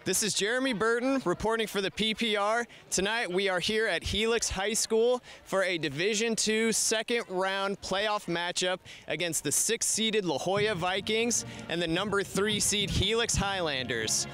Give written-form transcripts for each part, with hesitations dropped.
This is Jeremy Burton reporting for the PPR. Tonight we are here at Helix High School for a Division II second round playoff matchup against the 6th-seeded La Jolla Vikings and the number 3 seed Helix Highlanders.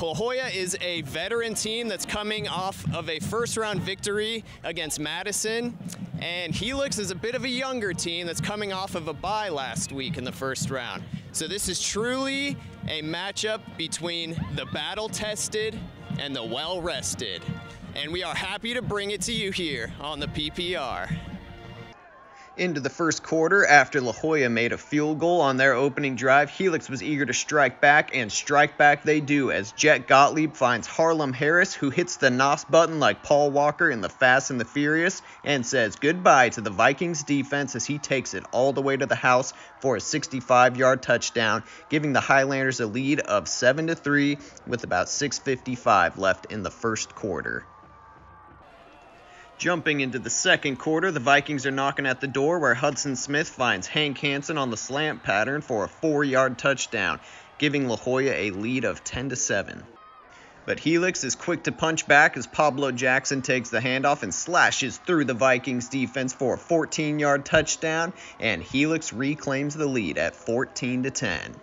La Jolla is a veteran team that's coming off of a first-round victory against Madison, and Helix is a bit of a younger team that's coming off of a bye last week in the first round. So this is truly a matchup between the battle-tested and the well-rested, and we are happy to bring it to you here on the PPR. Into the first quarter, after La Jolla made a field goal on their opening drive, Helix was eager to strike back, and strike back they do as Jet Gottlieb finds Harlem Harris, who hits the NOS button like Paul Walker in The Fast and the Furious, and says goodbye to the Vikings defense as he takes it all the way to the house for a 65-yard touchdown, giving the Highlanders a lead of 7-3 with about 6:55 left in the first quarter. Jumping into the second quarter, the Vikings are knocking at the door where Hudson Smith finds Hank Hansen on the slant pattern for a 4-yard touchdown, giving La Jolla a lead of 10-7. But Helix is quick to punch back as Pablo Jackson takes the handoff and slashes through the Vikings defense for a 14-yard touchdown, and Helix reclaims the lead at 14-10.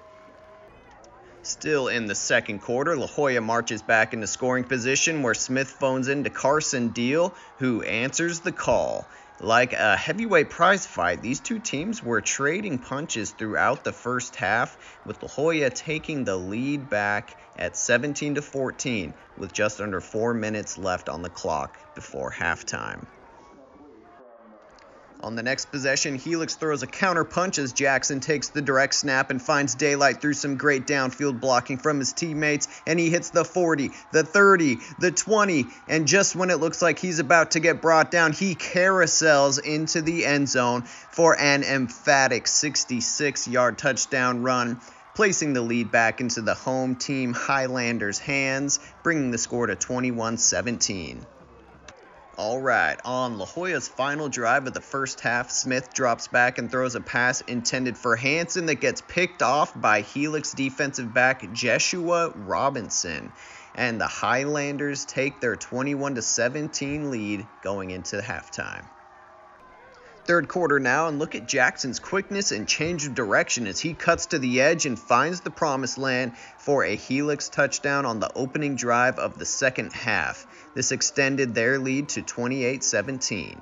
Still in the second quarter, La Jolla marches back into scoring position where Smith phones in to Carson Deal, who answers the call. Like a heavyweight prize fight, these two teams were trading punches throughout the first half, with La Jolla taking the lead back at 17-14 with just under 4 minutes left on the clock before halftime. On the next possession, Helix throws a counter punch as Jackson takes the direct snap and finds daylight through some great downfield blocking from his teammates, and he hits the 40, the 30, the 20, and just when it looks like he's about to get brought down, he carousels into the end zone for an emphatic 66-yard touchdown run, placing the lead back into the home team Highlanders' hands, bringing the score to 21-17. All right, on La Jolla's final drive of the first half, Smith drops back and throws a pass intended for Hansen that gets picked off by Helix defensive back Jeshua Robinson. And the Highlanders take their 21-17 lead going into halftime. Third quarter now, and look at Jackson's quickness and change of direction as he cuts to the edge and finds the promised land for a Helix touchdown on the opening drive of the second half. This extended their lead to 28-17.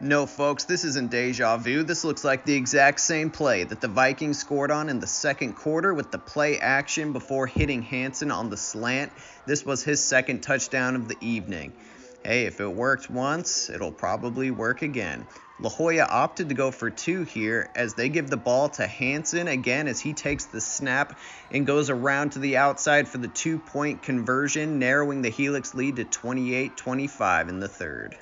No, folks, this isn't deja vu. This looks like the exact same play that the Vikings scored on in the second quarter with the play action before hitting Hansen on the slant. This was his second touchdown of the evening. Hey, if it worked once, it'll probably work again. La Jolla opted to go for 2 here as they give the ball to Hansen again as he takes the snap and goes around to the outside for the 2-point conversion, narrowing the Helix lead to 28-25 in the third.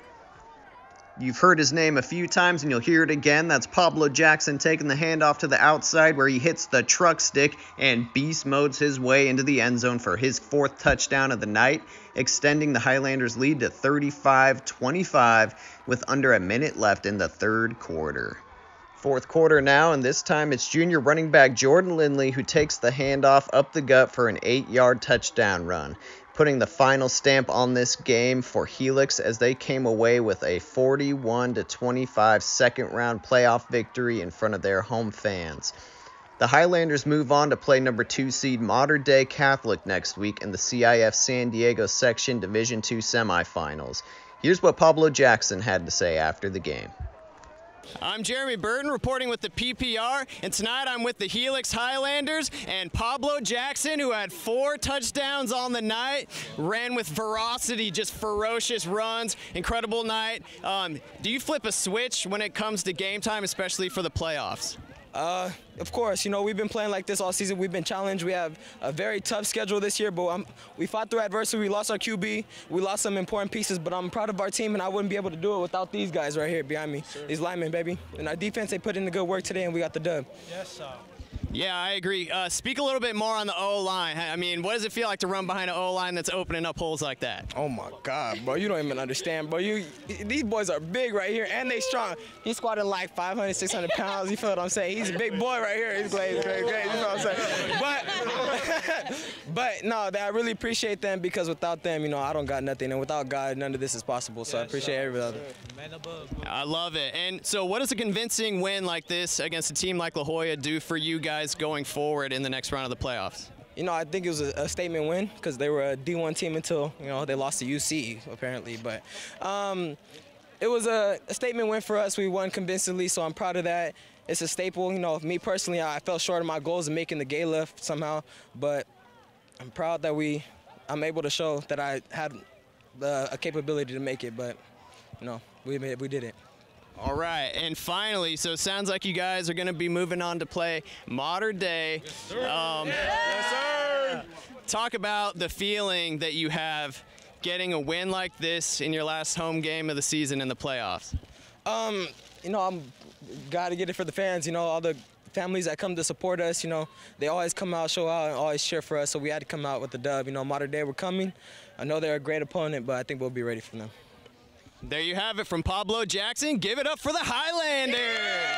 You've heard his name a few times and you'll hear it again. That's Pablo Jackson taking the handoff to the outside where he hits the truck stick and beast modes his way into the end zone for his 4th touchdown of the night, extending the Highlanders' lead to 35-25 with under a minute left in the third quarter. Fourth quarter now, and this time it's junior running back Jordan Lindley who takes the handoff up the gut for an 8-yard touchdown run, putting the final stamp on this game for Helix as they came away with a 41-25 second-round playoff victory in front of their home fans. The Highlanders move on to play number 2 seed Modern Day Catholic next week in the CIF San Diego Section Division II semifinals. Here's what Pablo Jackson had to say after the game. I'm Jeremy Burton reporting with the PPR, and tonight I'm with the Helix Highlanders and Pablo Jackson, who had 4 touchdowns on the night, ran with ferocity, just ferocious runs, incredible night. Do you flip a switch when it comes to game time, especially for the playoffs? Of course, you know, we've been playing like this all season. We've been challenged. We have a very tough schedule this year, but we fought through adversity. We lost our QB. We lost some important pieces, but I'm proud of our team, and I wouldn't be able to do it without these guys right here behind me. Sure. These linemen, baby. And our defense, they put in the good work today, and we got the dub. Yes, Yeah, I agree. Speak a little bit more on the O-line. I mean, what does it feel like to run behind an O-line that's opening up holes like that? Oh my God, bro, you don't even understand, bro. These boys are big right here, and they strong. He's squatting like 500, 600 pounds. You feel what I'm saying? He's a big boy right here. He's great. You know what I'm saying? But no, I really appreciate them, because without them, you know, I don't got nothing, and without God, none of this is possible. So I appreciate everybody. I love it. And so what does a convincing win like this against a team like La Jolla do for you guys going forward in the next round of the playoffs? You know, I think it was a statement win, because they were a D1 team until, you know, they lost to UC, apparently. But it was a statement win for us. We won convincingly, so I'm proud of that. It's a staple. You know, me personally, I fell short of my goals of making the gala somehow, but I'm proud that I'm able to show that I had a capability to make it, but, you know, we did it. All right, and finally, so it sounds like you guys are going to be moving on to play Modern Day. Yes, sir. Yes, sir. Talk about the feeling that you have getting a win like this in your last home game of the season in the playoffs. You know, I'm got to get it for the fans. You know, all the families that come to support us, you know, they always come out, show out, and always cheer for us, so we had to come out with the dub. You know, Modern Day, we're coming. I know they're a great opponent, but I think we'll be ready for them. There you have it from Pablo Jackson. Give it up for the Highlanders.